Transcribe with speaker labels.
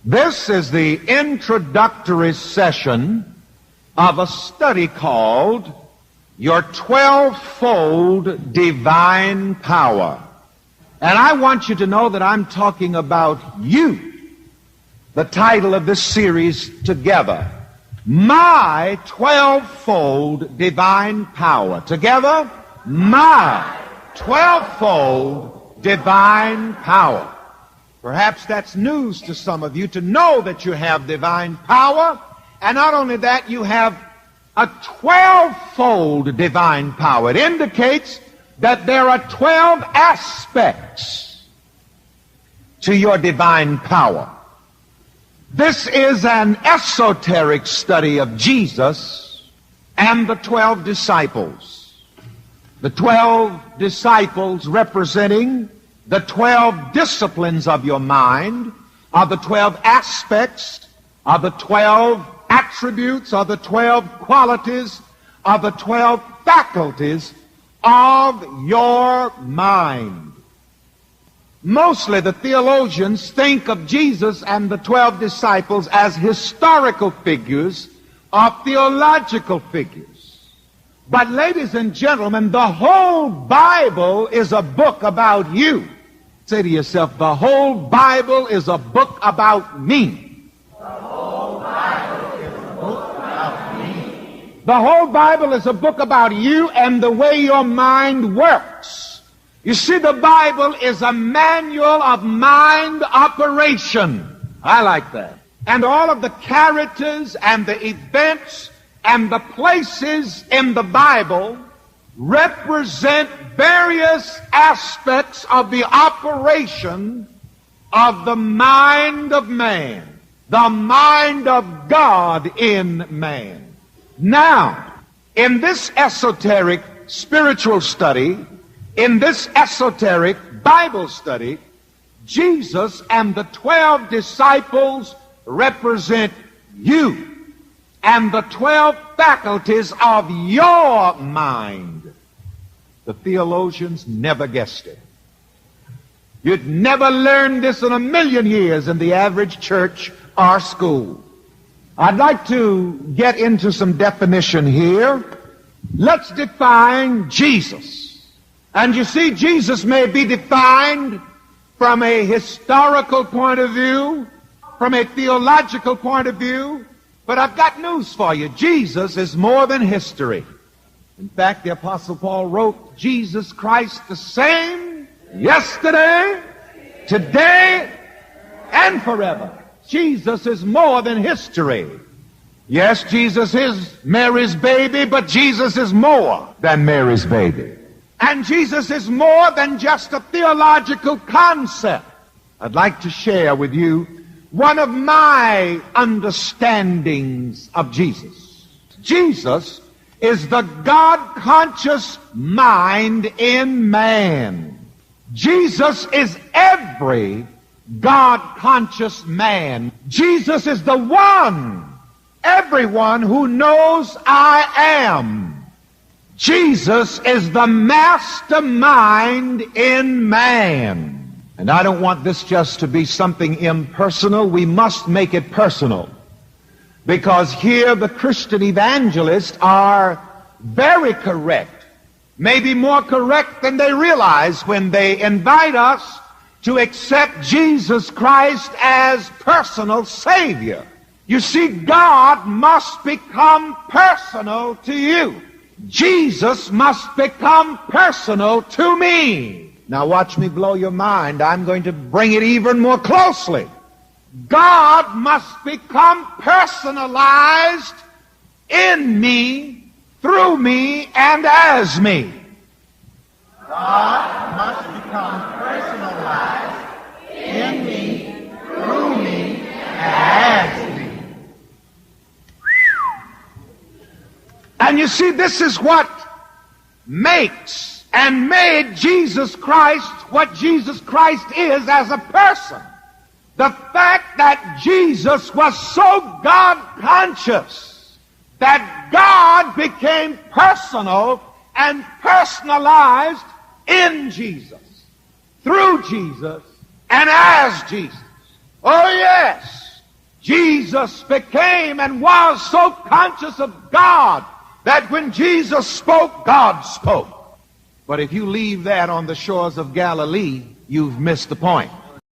Speaker 1: This is the introductory session of a study called Your 12-Fold Divine Power. And I want you to know that I'm talking about you. The title of this series together, My 12-Fold Divine Power. Together, My 12-Fold Divine Power. Perhaps that's news to some of you to know that you have divine power. And not only that, you have a 12-fold divine power. It indicates that there are 12 aspects to your divine power. This is an esoteric study of Jesus and the 12 disciples. The 12 disciples representing the 12 disciplines of your mind, are the 12 aspects, are the 12 attributes, are the 12 qualities, are the 12 faculties of your mind. Mostly the theologians think of Jesus and the 12 disciples as historical figures or theological figures. But ladies and gentlemen, the whole Bible is a book about you. Say to yourself, the whole Bible is a book about me.
Speaker 2: The whole Bible is a book about me.
Speaker 1: The whole Bible is a book about you and the way your mind works. You see, the Bible is a manual of mind operation. I like that. And all of the characters and the events and the places in the Bible represent various aspects of the operation of the mind of man, the mind of God in man. Now, in this esoteric spiritual study, in this esoteric Bible study, Jesus and the 12 disciples represent you and the 12 faculties of your mind. The theologians never guessed it. You'd never learn this in a million years in the average church or school. I'd like to get into some definition here. Let's define Jesus. And you see, Jesus may be defined from a historical point of view, from a theological point of view, but I've got news for you. Jesus is more than history. In fact, the Apostle Paul wrote, Jesus Christ the same yesterday, today, and forever. Jesus is more than history. Yes, Jesus is Mary's baby, but Jesus is more than Mary's baby. And Jesus is more than just a theological concept. I'd like to share with you one of my understandings of Jesus. Jesus is the God-conscious mind in man. Jesus is every God-conscious man. Jesus is the one, everyone who knows I am. Jesus is the mastermind in man. And I don't want this just to be something impersonal. We must make it personal. Because here the Christian evangelists are very correct, maybe more correct than they realize when they invite us to accept Jesus Christ as personal Savior. You see, God must become personal to you. Jesus must become personal to me. Now watch me blow your mind. I'm going to bring it even more closely. God must become personalized in me, through me, and as me.
Speaker 2: God must become personalized in me, through me, and as me.
Speaker 1: And you see, this is what makes and made Jesus Christ what Jesus Christ is as a person. The fact that Jesus was so God-conscious that God became personal and personalized in Jesus, through Jesus, and as Jesus. Oh yes, Jesus became and was so conscious of God that when Jesus spoke, God spoke. But if you leave that on the shores of Galilee, you've missed the point.